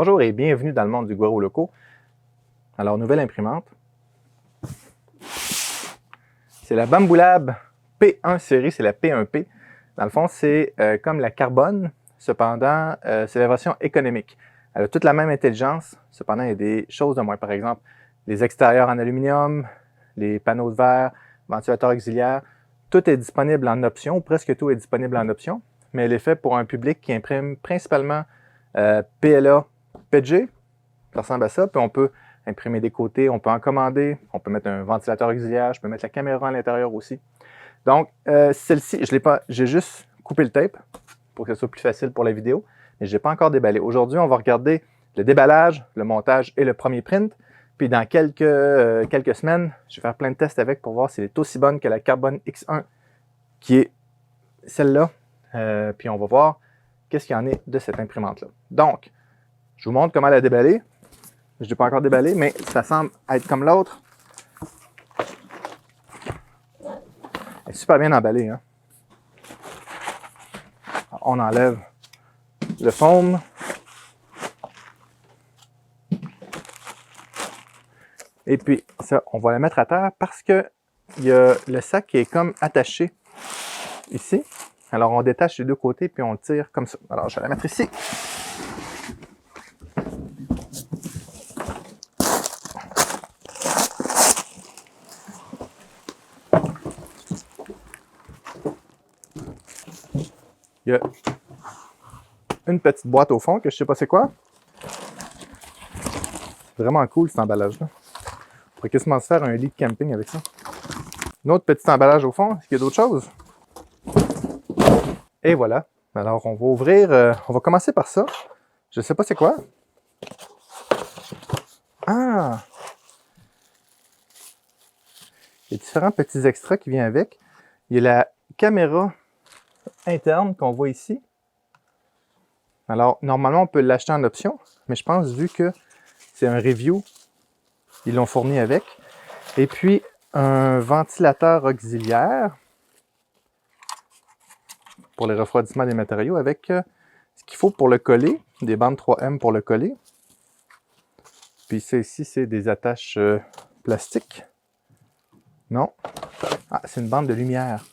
Bonjour et bienvenue dans le monde du Guaro Loco. Alors, nouvelle imprimante. C'est la Bambu Lab P1 série, c'est la P1P. Dans le fond, c'est comme la Carbone, cependant, c'est la version économique. Elle a toute la même intelligence, cependant, il y a des choses de moins. Par exemple, les extérieurs en aluminium, les panneaux de verre, ventilateurs auxiliaires, tout est disponible en option, ou presque tout est disponible en option, mais elle est faite pour un public qui imprime principalement PLA, PG, ça ressemble à ça, puis on peut imprimer des côtés, on peut en commander, on peut mettre un ventilateur auxiliaire, je peux mettre la caméra à l'intérieur aussi. Donc, celle-ci, j'ai juste coupé le tape pour que ce soit plus facile pour la vidéo, mais je n'ai pas encore déballé. Aujourd'hui, on va regarder le déballage, le montage et le premier print, puis dans quelques semaines, je vais faire plein de tests avec pour voir si elle est aussi bonne que la Carbone X1, qui est celle-là, puis on va voir qu'est-ce qu'il y en est de cette imprimante-là. Donc, je vous montre comment la déballer. Je ne l'ai pas encore déballé, mais ça semble être comme l'autre. Elle est super bien emballée, hein? Alors, on enlève le foam. Et puis, ça, on va la mettre à terre parce que il y a le sac qui est comme attaché ici. Alors, on détache les deux côtés puis on le tire comme ça. Alors, je vais la mettre ici. Il y a une petite boîte au fond que je ne sais pas c'est quoi. Vraiment cool cet emballage-là. On pourrait quasiment se faire un lit de camping avec ça. Un autre petit emballage au fond. Est-ce qu'il y a d'autres choses? Et voilà. Alors, on va ouvrir. On va commencer par ça. Je ne sais pas c'est quoi. Ah! Il y a différents petits extras qui viennent avec. Il y a la caméra interne qu'on voit ici. Alors, normalement, on peut l'acheter en option, mais je pense, vu que c'est un review, ils l'ont fourni avec. Et puis, un ventilateur auxiliaire pour le refroidissement des matériaux avec ce qu'il faut pour le coller, des bandes 3M pour le coller. Puis ça ici, c'est des attaches plastiques. Non. Ah, c'est une bande de lumière.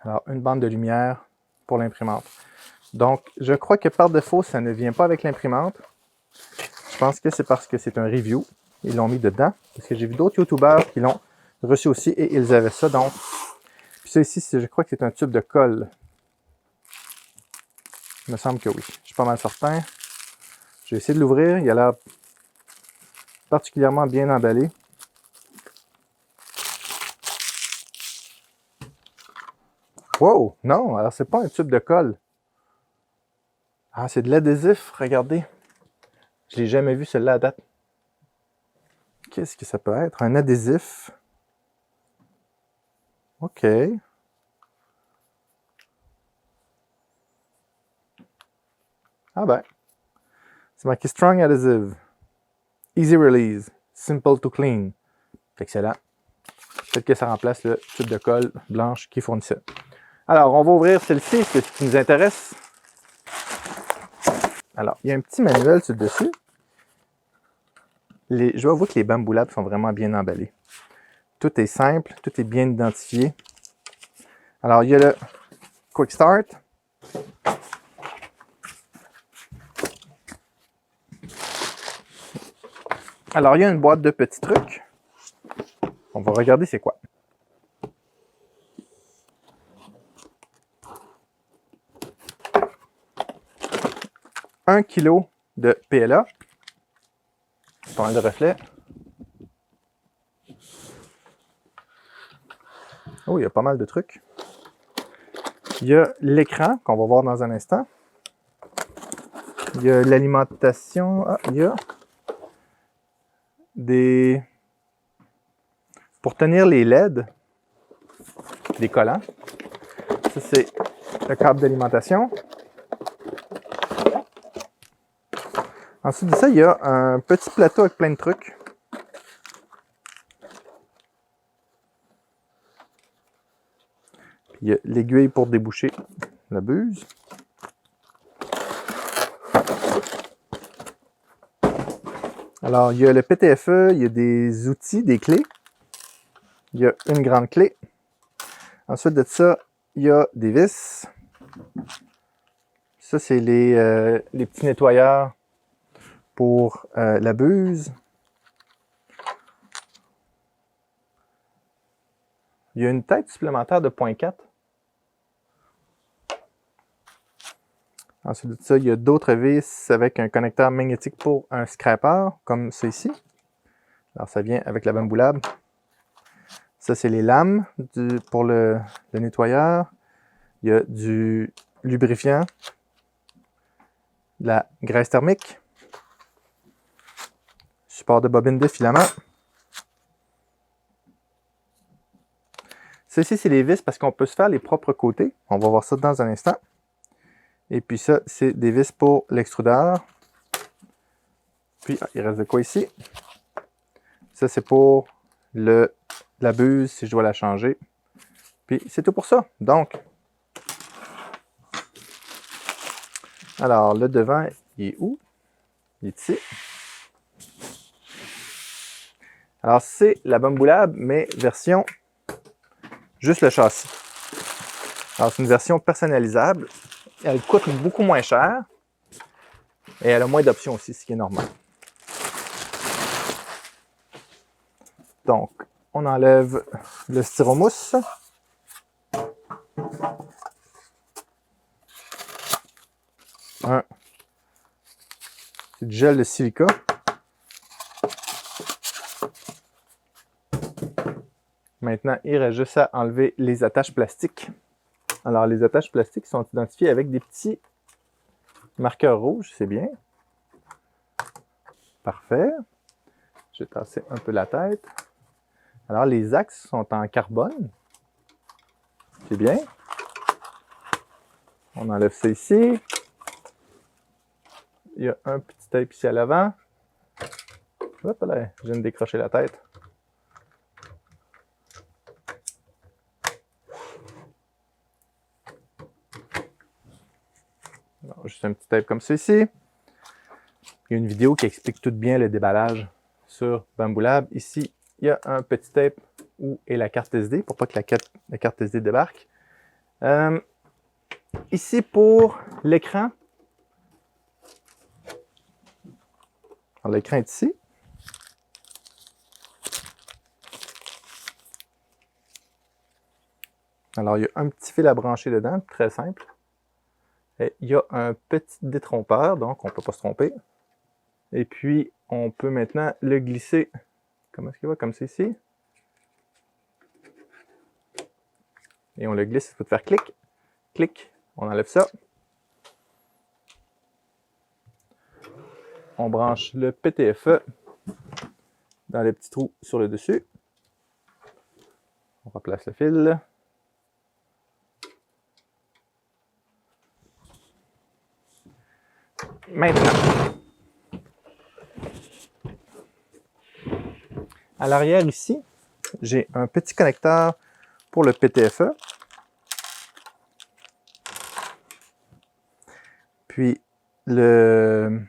Alors, une bande de lumière pour l'imprimante. Donc, je crois que par défaut, ça ne vient pas avec l'imprimante. Je pense que c'est parce que c'est un review. Ils l'ont mis dedans. Parce que j'ai vu d'autres YouTubers qui l'ont reçu aussi et ils avaient ça. Donc, puis ça ici, je crois que c'est un tube de colle. Il me semble que oui. Je suis pas mal certain. Je vais essayer de l'ouvrir. Il a l'air particulièrement bien emballé. Wow! Non, alors c'est pas un tube de colle. Ah, c'est de l'adhésif. Regardez. Je l'ai jamais vu celle-là à date. Qu'est-ce que ça peut être? Un adhésif. OK. Ah ben. C'est marqué Strong Adhesive. Easy Release. Simple to Clean. Excellent. Peut-être que ça remplace le tube de colle blanche qui fournissait. Alors, on va ouvrir celle-ci, c'est ce qui nous intéresse. Alors, il y a un petit manuel sur le dessus. Je vois que les Bambu Lab sont vraiment bien emballés. Tout est simple, tout est bien identifié. Alors, il y a le Quick Start. Alors, il y a une boîte de petits trucs. On va regarder c'est quoi. Un kilo de PLA. Pas mal de reflets. Oh, il y a pas mal de trucs. Il y a l'écran qu'on va voir dans un instant. Il y a l'alimentation. Ah, il y a des... Pour tenir les LED, des collants. Ça, c'est le câble d'alimentation. Ensuite de ça, il y a un petit plateau avec plein de trucs. Puis il y a l'aiguille pour déboucher la buse. Alors, il y a le PTFE, il y a des outils, des clés. Il y a une grande clé. Ensuite de ça, il y a des vis. Ça, c'est les petits nettoyeurs pour la buse. Il y a une tête supplémentaire de 0.4. Ensuite de ça, il y a d'autres vis avec un connecteur magnétique pour un scraper, comme ça ici. Alors, ça vient avec la bamboulab. Ça, c'est les lames pour le nettoyeur. Il y a du lubrifiant, de la graisse thermique, support de bobine de filament. Ceci, c'est les vis parce qu'on peut se faire les propres côtés. On va voir ça dans un instant. Et puis ça, c'est des vis pour l'extrudeur. Puis, il reste de quoi ici? Ça, c'est pour la buse, si je dois la changer. Puis, c'est tout pour ça. Donc, alors, le devant, il est où? Il est ici. Alors, c'est la bamboulab, mais version juste le châssis. Alors, c'est une version personnalisable. Elle coûte beaucoup moins cher. Et elle a moins d'options aussi, ce qui est normal. Donc, on enlève le styromousse. C'est du gel de silica. Maintenant, il reste juste à enlever les attaches plastiques. Alors, les attaches plastiques sont identifiées avec des petits marqueurs rouges, c'est bien. Parfait. Je vais tasser un peu la tête. Alors, les axes sont en carbone. C'est bien. On enlève ça ici. Il y a un petit tape ici à l'avant. Hop là, je viens de décrocher la tête. Alors, juste un petit tape comme ça ici. Il y a une vidéo qui explique tout bien le déballage sur Bamboulab. Ici, il y a un petit tape où est la carte SD pour pas que la carte SD débarque. Ici, pour l'écran. Alors, l'écran est ici. Alors, il y a un petit fil à brancher dedans, très simple. Et il y a un petit détrompeur, donc on ne peut pas se tromper. Et puis, on peut maintenant le glisser. Comment est-ce qu'il va? Comme ça ici. Et on le glisse, il faut faire clic, clic. On enlève ça. On branche le PTFE dans les petits trous sur le dessus. On replace le fil. Maintenant, à l'arrière ici, j'ai un petit connecteur pour le PTFE. Puis, le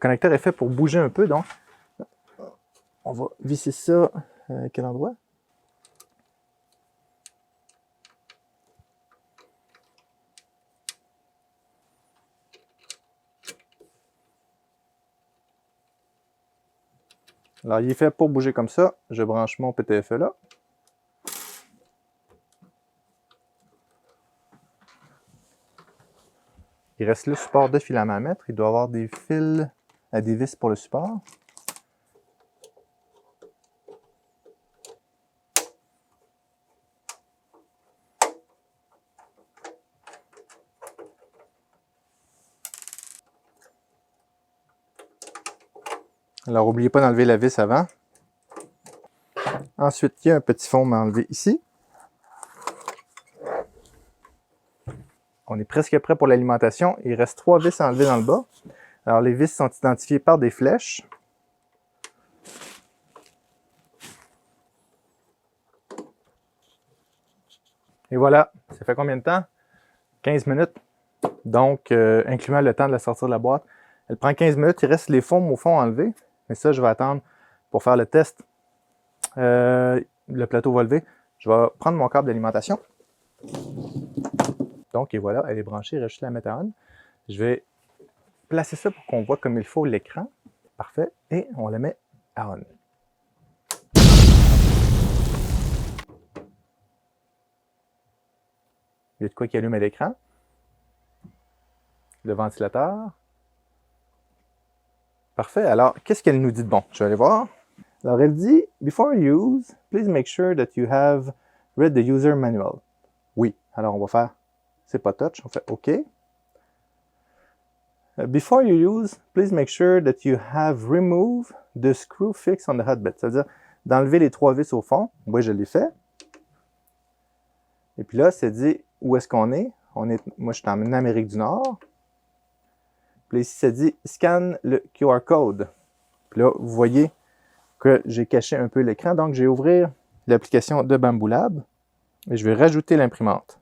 connecteur est fait pour bouger un peu, donc on va visser ça à quel endroit? Alors, il est fait pour bouger comme ça. Je branche mon PTFE là. Il reste le support de filament à mettre. Il doit y avoir des fils à des vis pour le support. Alors, n'oubliez pas d'enlever la vis avant. Ensuite, il y a un petit fond à enlever ici. On est presque prêt pour l'alimentation. Il reste 3 vis à enlever dans le bas. Alors, les vis sont identifiées par des flèches. Et voilà, ça fait combien de temps? 15 minutes. Donc, incluant le temps de la sortir de la boîte. Elle prend 15 minutes, il reste les fonds au fond à enlever. Mais ça, je vais attendre pour faire le test. Le plateau va lever. Je vais prendre mon câble d'alimentation. Donc, et voilà, elle est branchée, il reste juste à la mettre à on. Je vais placer ça pour qu'on voit comme il faut l'écran. Parfait. Et on la met à on. Il y a de quoi qui allume à l'écran. Le ventilateur. Parfait. Alors, qu'est-ce qu'elle nous dit de bon? Je vais aller voir. Alors, elle dit, Before you use, please make sure that you have read the user manual. Oui. Alors, on va faire, c'est pas touch, on fait OK. Before you use, please make sure that you have removed the screw fixed on the hotbed. C'est-à-dire d'enlever les 3 vis au fond. Oui, je l'ai fait. Et puis là, c'est dit où est-ce qu'on est. Moi, je suis en Amérique du Nord. Puis là, ici, ça dit scan le QR code. Puis là, vous voyez que j'ai caché un peu l'écran. Donc, je vais ouvrir l'application de Bamboo Lab et je vais rajouter l'imprimante.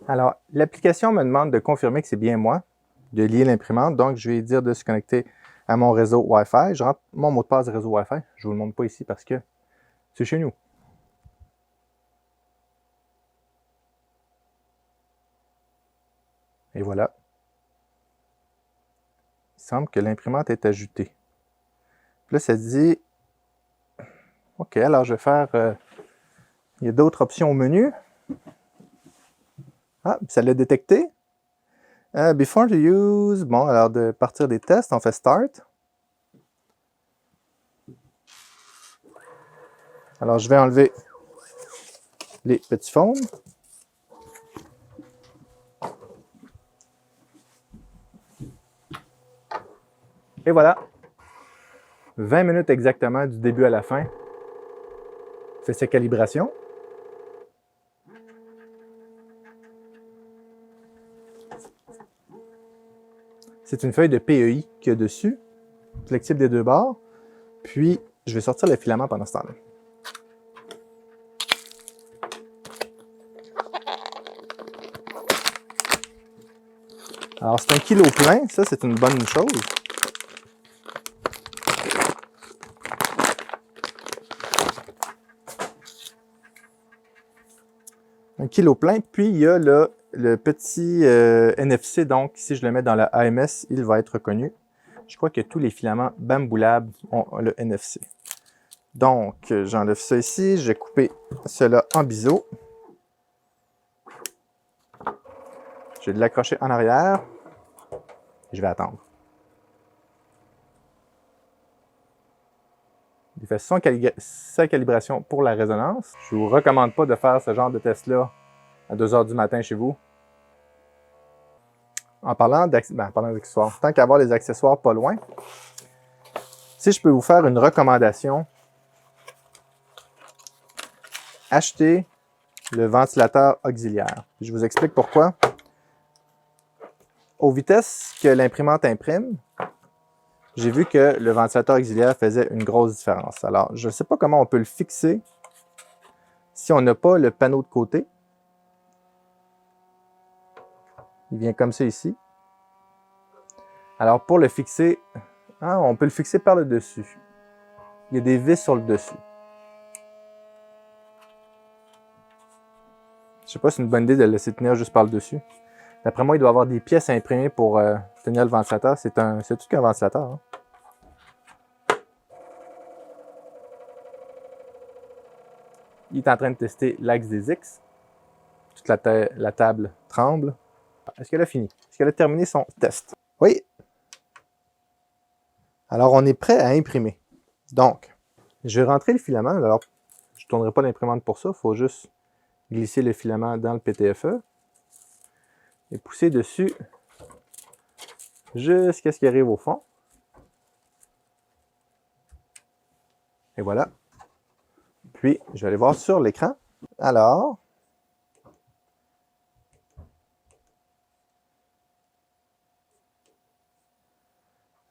Alors, l'application me demande de confirmer que c'est bien moi, de lier l'imprimante. Donc, je vais dire de se connecter à mon réseau Wi-Fi. Je rentre mon mot de passe de réseau Wi-Fi. Je ne vous le montre pas ici parce que c'est chez nous. Et voilà. Il semble que l'imprimante est ajoutée. Puis là, ça dit... OK, alors je vais faire... il y a d'autres options au menu. Ah, ça l'a détecté. Before to use... Bon, alors de partir des tests, on fait Start. Alors, je vais enlever les petits phones. Et voilà. 20 minutes exactement du début à la fin. Fait sa calibration. C'est une feuille de PEI qu'il y a dessus, flexible des 2 bords. Puis, je vais sortir le filament pendant ce temps-là. Alors, c'est 1 kilo plein. Ça, c'est une bonne chose. Un kilo plein. Puis, il y a le petit NFC. Donc, si je le mets dans la AMS, il va être reconnu. Je crois que tous les filaments Bamboo Lab ont le NFC. Donc, j'enlève ça ici. Je vais couper cela en biseau. Je vais l'accrocher en arrière. Et je vais attendre. Il fait sa calibration pour la résonance. Je ne vous recommande pas de faire ce genre de test-là à 2 h du matin chez vous. En parlant d'accessoires, tant qu'à avoir les accessoires pas loin, si je peux vous faire une recommandation, achetez le ventilateur auxiliaire. Je vous explique pourquoi. Aux vitesses que l'imprimante imprime, j'ai vu que le ventilateur auxiliaire faisait une grosse différence. Alors, je ne sais pas comment on peut le fixer si on n'a pas le panneau de côté. Il vient comme ça ici. Alors, pour le fixer, on peut le fixer par le dessus. Il y a des vis sur le dessus. Je ne sais pas si c'est une bonne idée de le laisser tenir juste par le dessus. D'après moi, il doit y avoir des pièces à imprimer pour tenir le ventilateur. C'est tout qu'un ventilateur. Hein? Il est en train de tester l'axe des X. Toute la table tremble. Est-ce qu'elle a fini? Est-ce qu'elle a terminé son test? Oui. Alors, on est prêt à imprimer. Donc, je vais rentrer le filament. Alors, je ne tournerai pas l'imprimante pour ça. Il faut juste glisser le filament dans le PTFE et pousser dessus jusqu'à ce qu'il arrive au fond. Et voilà. Puis, je vais aller voir sur l'écran. Alors,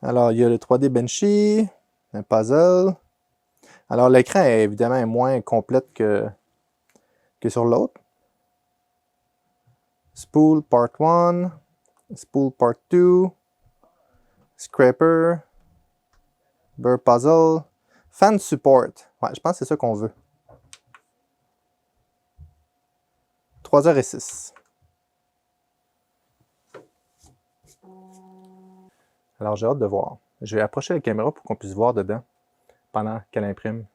il y a le 3D Benchy, un puzzle. Alors, l'écran est évidemment moins complète que sur l'autre. Spool Part 1, Spool Part 2, Scraper, Burr Puzzle, Fan Support. Ouais, je pense que c'est ça qu'on veut. 3h06. Alors, j'ai hâte de voir. Je vais approcher la caméra pour qu'on puisse voir dedans pendant qu'elle imprime.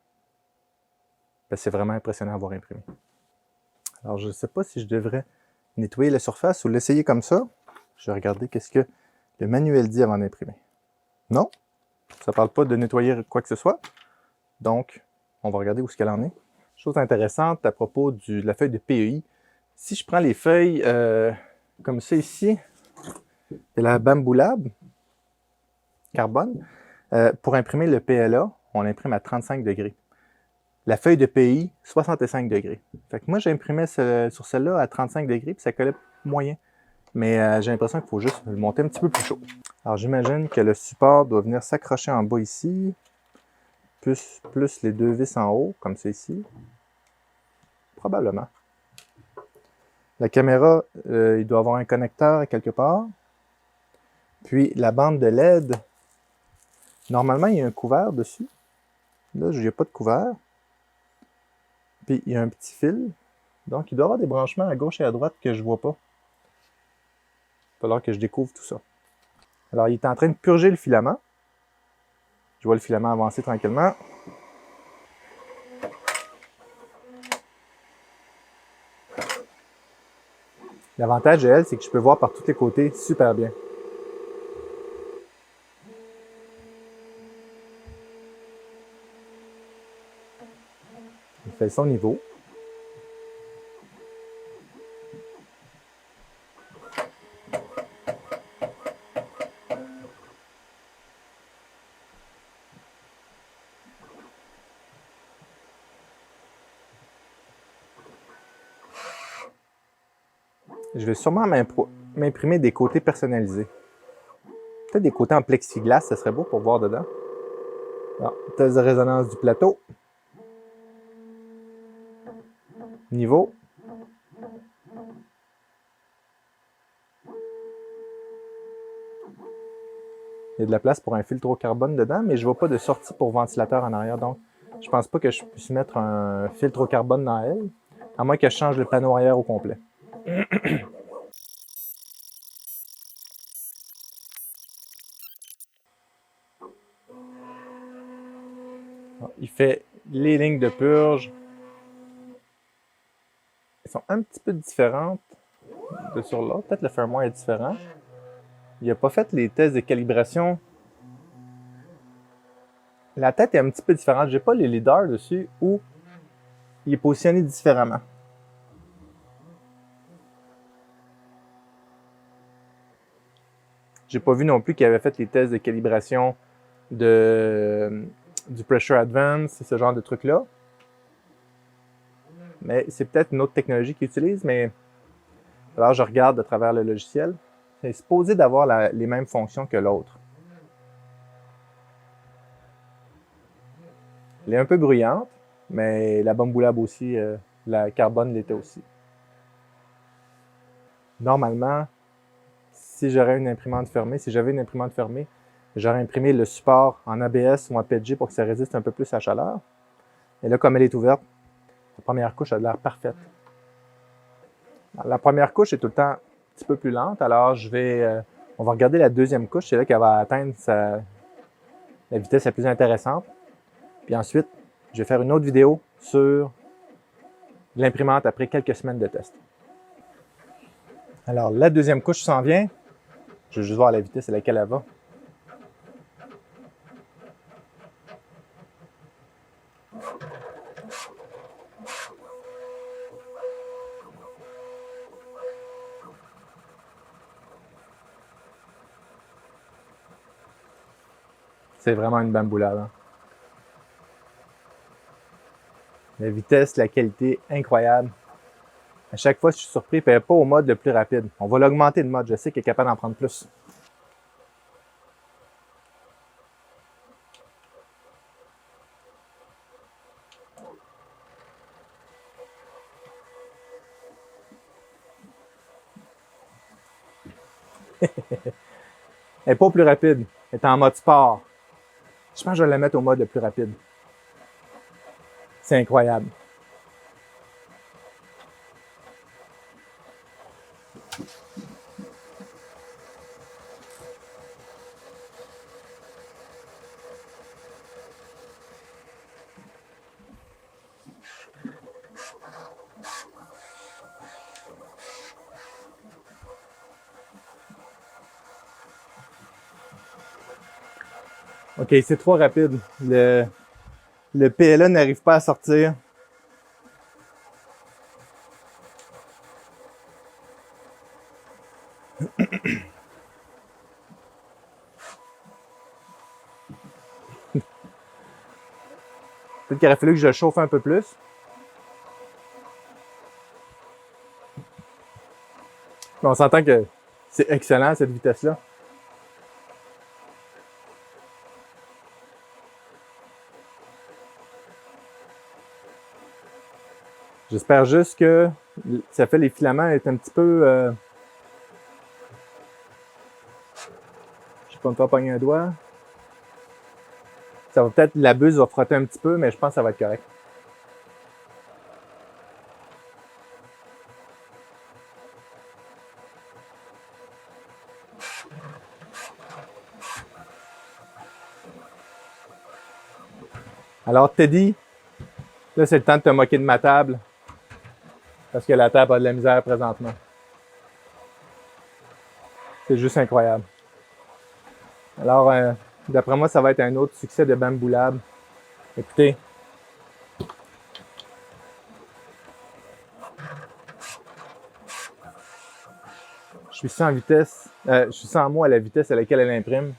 Parce que c'est vraiment impressionnant à voir imprimer. Alors, je ne sais pas si je devrais nettoyer la surface ou l'essayer comme ça. Je vais regarder qu'est-ce que le manuel dit avant d'imprimer. Non, ça ne parle pas de nettoyer quoi que ce soit. Donc, on va regarder où est-ce qu'elle en est. Chose intéressante à propos de la feuille de PEI. Si je prends les feuilles comme ça ici, de la Bamboo Lab carbone, pour imprimer le PLA, on l'imprime à 35 degrés. La feuille de PEI, 65 degrés. Fait que moi, j'imprimais sur celle-là à 35 degrés, puis ça collait moyen. Mais j'ai l'impression qu'il faut juste le monter un petit peu plus chaud. Alors, j'imagine que le support doit venir s'accrocher en bas ici, plus les deux vis en haut, comme c'est ici. Probablement. La caméra, il doit avoir un connecteur à quelque part. Puis, la bande de LED, normalement, il y a un couvert dessus. Là, il n'y a pas de couvert. Puis, il y a un petit fil. Donc, il doit y avoir des branchements à gauche et à droite que je ne vois pas. Il va falloir que je découvre tout ça. Alors, il est en train de purger le filament. Je vois le filament avancer tranquillement. L'avantage de elle, c'est que je peux voir par tous les côtés super bien. Il fait son niveau. Je vais sûrement m'imprimer des côtés personnalisés. Peut-être des côtés en plexiglas, ça serait beau pour voir dedans. Alors, test de résonance du plateau. Niveau. Il y a de la place pour un filtre au carbone dedans, mais je ne vois pas de sortie pour ventilateur en arrière. Donc, je pense pas que je puisse mettre un filtre au carbone dans elle, à moins que je change le panneau arrière au complet. Il fait les lignes de purge. Elles sont un petit peu différentes de sur l'autre. Peut-être le firmware est différent. Il n'a pas fait les tests de calibration. La tête est un petit peu différente. Je n'ai pas les leaders dessus où il est positionné différemment. J'ai pas vu non plus qu'il avait fait les tests de calibration du Pressure Advance et ce genre de trucs-là. Mais c'est peut-être une autre technologie qu'il utilise, mais alors je regarde à travers le logiciel. C'est supposé d'avoir les mêmes fonctions que l'autre. Elle est un peu bruyante, mais la Bamboo Lab aussi, la carbone l'était aussi. Normalement, si j'avais une imprimante fermée, j'aurais imprimé le support en ABS ou en PETG pour que ça résiste un peu plus à la chaleur. Et là, comme elle est ouverte, la première couche a l'air parfaite. Alors, la première couche est tout le temps un petit peu plus lente, alors on va regarder la deuxième couche, c'est là qu'elle va atteindre la vitesse la plus intéressante. Puis ensuite, je vais faire une autre vidéo sur l'imprimante après quelques semaines de test. Alors, la deuxième couche s'en vient. Je vais juste voir la vitesse à laquelle elle va. C'est vraiment une Bamboo Lab. Hein? La vitesse, la qualité, incroyable. À chaque fois, je suis surpris, puis elle n'est pas au mode le plus rapide. On va l'augmenter de mode. Je sais qu'il est capable d'en prendre plus. Elle n'est pas au plus rapide. est en mode sport. Je pense que je vais la mettre au mode le plus rapide. C'est incroyable. OK, c'est trop rapide. Le PLA n'arrive pas à sortir. Peut-être qu'il aurait fallu que je le chauffe un peu plus. Mais on s'entend que c'est excellent à cette vitesse-là. J'espère juste que ça fait les filaments être un petit peu... Je sais pas me faire pogner un doigt. Ça va peut-être, la buse va frotter un petit peu, mais je pense que ça va être correct. Alors Teddy, là c'est le temps de te moquer de ma table. Parce que la table a de la misère présentement. C'est juste incroyable. Alors, d'après moi, ça va être un autre succès de Bamboo Lab. Écoutez. Je suis sans vitesse, je suis sans mots à la vitesse à laquelle elle imprime.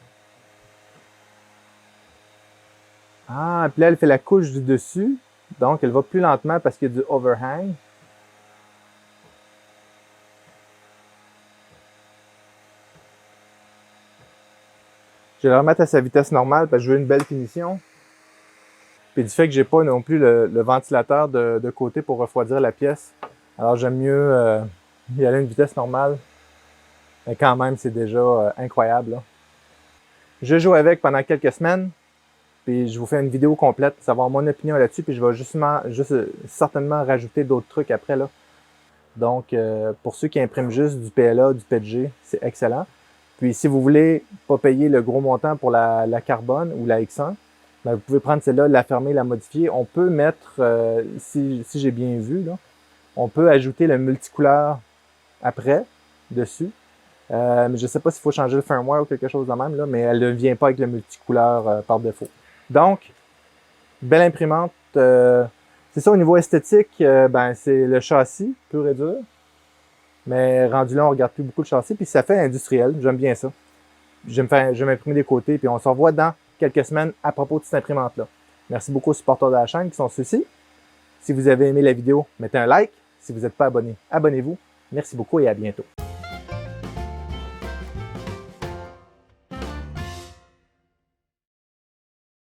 Ah, puis là, elle fait la couche du dessus. Donc, elle va plus lentement parce qu'il y a du overhang. Je vais la remettre à sa vitesse normale parce que je veux une belle finition. Puis du fait que j'ai pas non plus le ventilateur de côté pour refroidir la pièce, alors j'aime mieux y aller à une vitesse normale. Mais quand même, c'est déjà incroyable. Là. Je joue avec pendant quelques semaines, puis je vous fais une vidéo complète pour savoir mon opinion là-dessus, puis je vais certainement rajouter d'autres trucs après. Là. Donc, pour ceux qui impriment juste du PLA, du PETG, c'est excellent. Puis si vous voulez pas payer le gros montant pour la carbone ou la X1, ben, vous pouvez prendre celle-là, la fermer, la modifier. On peut mettre, si j'ai bien vu, là, on peut ajouter le multicouleur après, dessus. Mais je ne sais pas s'il faut changer le firmware ou quelque chose de même, là, mais elle ne vient pas avec le multicouleur par défaut. Donc, belle imprimante. C'est ça, au niveau esthétique, ben, c'est le châssis, pur et dur. Mais rendu là, on regarde plus beaucoup le châssis, puis ça fait industriel. J'aime bien ça. Je vais m'imprimer des côtés, puis on se revoit dans quelques semaines à propos de cette imprimante-là. Merci beaucoup aux supporters de la chaîne qui sont ceux-ci. Si vous avez aimé la vidéo, mettez un like. Si vous n'êtes pas abonné, abonnez-vous. Merci beaucoup et à bientôt.